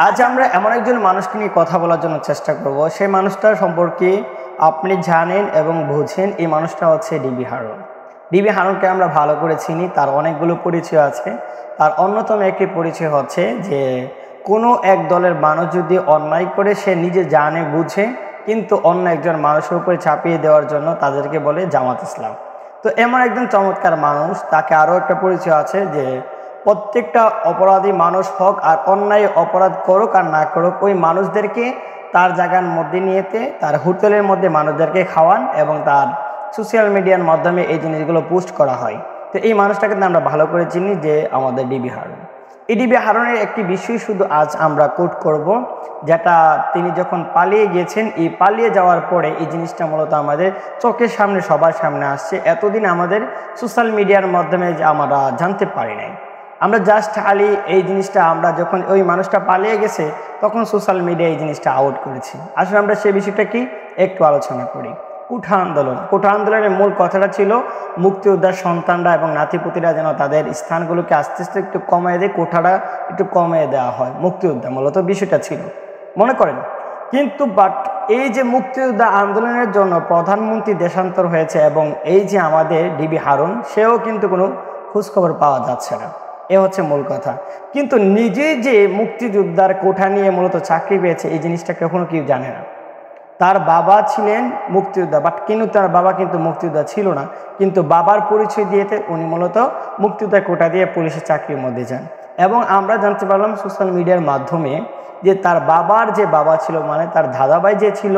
আজ আমরা এমন একজন মানুষকে নিয়ে কথা বলার জন্য চেষ্টা করব। সেই মানুষটার সম্পর্কে আপনি জানেন এবং বুঝেন। এই মানুষটা হচ্ছে ডিবি হারুন। ডিবি হারুনকে আমরা ভালো করে চিনি, তার অনেকগুলো পরিচয় আছে। তার অন্যতম একটি পরিচয় হচ্ছে যে কোনো এক দলের মানুষ যদি অন্যায় করে সে নিজে জানে বুঝে, কিন্তু অন্য একজন মানুষের উপরে চাপিয়ে দেওয়ার জন্য তাদেরকে বলে জামাত ইসলাম। তো এমন একজন চমৎকার মানুষ। তাকে আরও একটা পরিচয় আছে যে প্রত্যেকটা অপরাধী মানুষ হোক আর অন্যায় অপরাধ করুক আর না করুক, ওই মানুষদেরকে তার জায়গার মধ্যে নিয়েতে তার হোটেলের মধ্যে মানুষদেরকে খাওয়ান এবং তার সোশ্যাল মিডিয়ার মাধ্যমে এই জিনিসগুলো পোস্ট করা হয়। তো এই মানুষটাকে আমরা ভালো করে চিনি যে আমাদের ডিবি হারুন। এই ডিবি হারুনের একটি বিষয় শুধু আজ আমরা কোট করব, যেটা তিনি যখন পালিয়ে গিয়েছেন, এই পালিয়ে যাওয়ার পরে এই জিনিসটা মূলত আমাদের চোখের সামনে সবার সামনে আসছে। এতদিন আমাদের সোশ্যাল মিডিয়ার মাধ্যমে আমরা জানতে পারি নাই। আমরা জাস্ট খালি এই জিনিসটা আমরা যখন ওই মানুষটা পালিয়ে গেছে তখন সোশ্যাল মিডিয়া এই জিনিসটা আউট করেছি। আসলে আমরা সেই বিষয়টা কি একটু আলোচনা করি। কোঠা আন্দোলন। কোঠা আন্দোলনের মূল কথাটা ছিল মুক্তিযোদ্ধার সন্তানরা এবং নাতিপুতিরা যেন তাদের স্থানগুলোকে আস্তে আস্তে একটু কমিয়ে দেয়, কোঠাটা একটু কমিয়ে দেওয়া হয়। মুক্তিযোদ্ধা মূলত বিষয়টা ছিল, মনে করেন। কিন্তু এই যে মুক্তিযোদ্ধা আন্দোলনের জন্য প্রধানমন্ত্রী দেশান্তর হয়েছে এবং এই যে আমাদের ডিবি হারুন, সেও কিন্তু কোনো খোঁজখবর পাওয়া যাচ্ছে না। এ হচ্ছে মূল কথা। কিন্তু নিজে যে মুক্তিযোদ্ধার কোঠা নিয়ে মূলত চাকরি পেয়েছে, এই জিনিসটা কখনো কেউ জানে না। তার বাবা ছিলেন মুক্তিযোদ্ধা, কিন্তু তার বাবা কিন্তু মুক্তিযোদ্ধা ছিল না। কিন্তু বাবার পরিচয় দিয়েতে উনি মূলত মুক্তিযোদ্ধার কোটা দিয়ে পুলিশের চাকরির মধ্যে যান। এবং আমরা জানতে পারলাম সোশ্যাল মিডিয়ার মাধ্যমে যে তার বাবার যে বাবা ছিল, মানে তার দাদাভাই যে ছিল,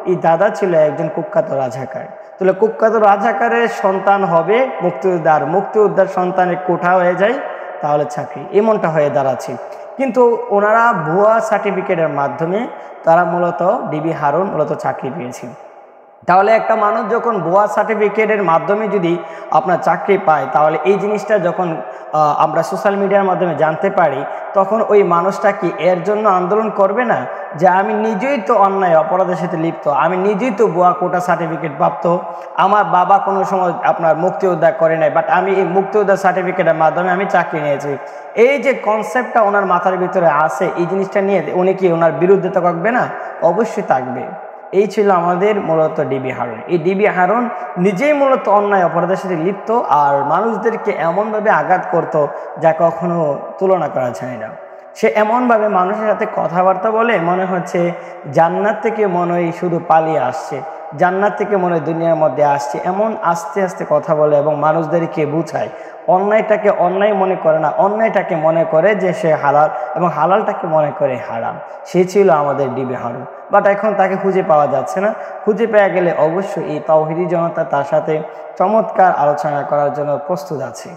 এই দাদা ছিল একজন কুখ্যাত রাজাকার। তাহলে কুখ্যাত রাজাকারের সন্তান হবে মুক্তিযোদ্ধার, মুক্তিযোদ্ধার সন্তানের কোঠা হয়ে যায় তাহলে চাকরি, এমনটা হয়ে দাঁড়াচ্ছে। কিন্তু ওনারা ভুয়া সার্টিফিকেটের মাধ্যমে তারা মূলত ডিবি হারুন মূলত চাকরি পেয়েছে। তাহলে একটা মানুষ যখন ভুয়া সার্টিফিকেটের মাধ্যমে যদি আপনার চাকরি পায়, তাহলে এই জিনিসটা যখন আমরা সোশ্যাল মিডিয়ার মাধ্যমে জানতে পারি, তখন ওই মানুষটা কি এর জন্য আন্দোলন করবে না যে আমি নিজেই তো অন্যায় অপরাধের সাথে লিপ্ত, আমি নিজেই তো ভুয়া কোটা সার্টিফিকেট প্রাপ্ত, আমার বাবা কোনো সময় আপনার মুক্তিযোদ্ধা করে নাই, বাট আমি এই মুক্তিযোদ্ধা সার্টিফিকেটের মাধ্যমে আমি চাকরি নিয়েছি। এই যে কনসেপ্টটা ওনার মাথার ভিতরে আছে, এই জিনিসটা নিয়ে উনি কি ওনার বিরুদ্ধে তো থাকবে না? অবশ্যই থাকবে। এই ছিল আমাদের মূলত ডিবি হারুন। এই ডিবি হারুন নিজেই মূলত অন্যায় অপরাধের সাথে লিপ্ত আর মানুষদেরকে এমনভাবে আঘাত করত যা কখনো তুলনা করা যায় না। সে এমনভাবে মানুষের সাথে কথাবার্তা বলে মনে হচ্ছে জান্নাত থেকে মনে হয় শুধু পালিয়ে আসছে, জান্নাত থেকে মনে হয় দুনিয়ার মধ্যে আসছে, এমন আস্তে আস্তে কথা বলে এবং মানুষদেরকে বুঝায়। অন্যায়টাকে অন্যায় মনে করে না, অন্যায়টাকে মনে করে যে সে হালাল এবং হালালটাকে মনে করে হারাম। সে ছিল আমাদের ডিবি হারুন। বাট এখন তাকে খুঁজে পাওয়া যাচ্ছে না। খুঁজে পেয়ে গেলে অবশ্যই এই তাওহীদি জনতা তার সাথে চমৎকার আলোচনা করার জন্য প্রস্তুত আছে।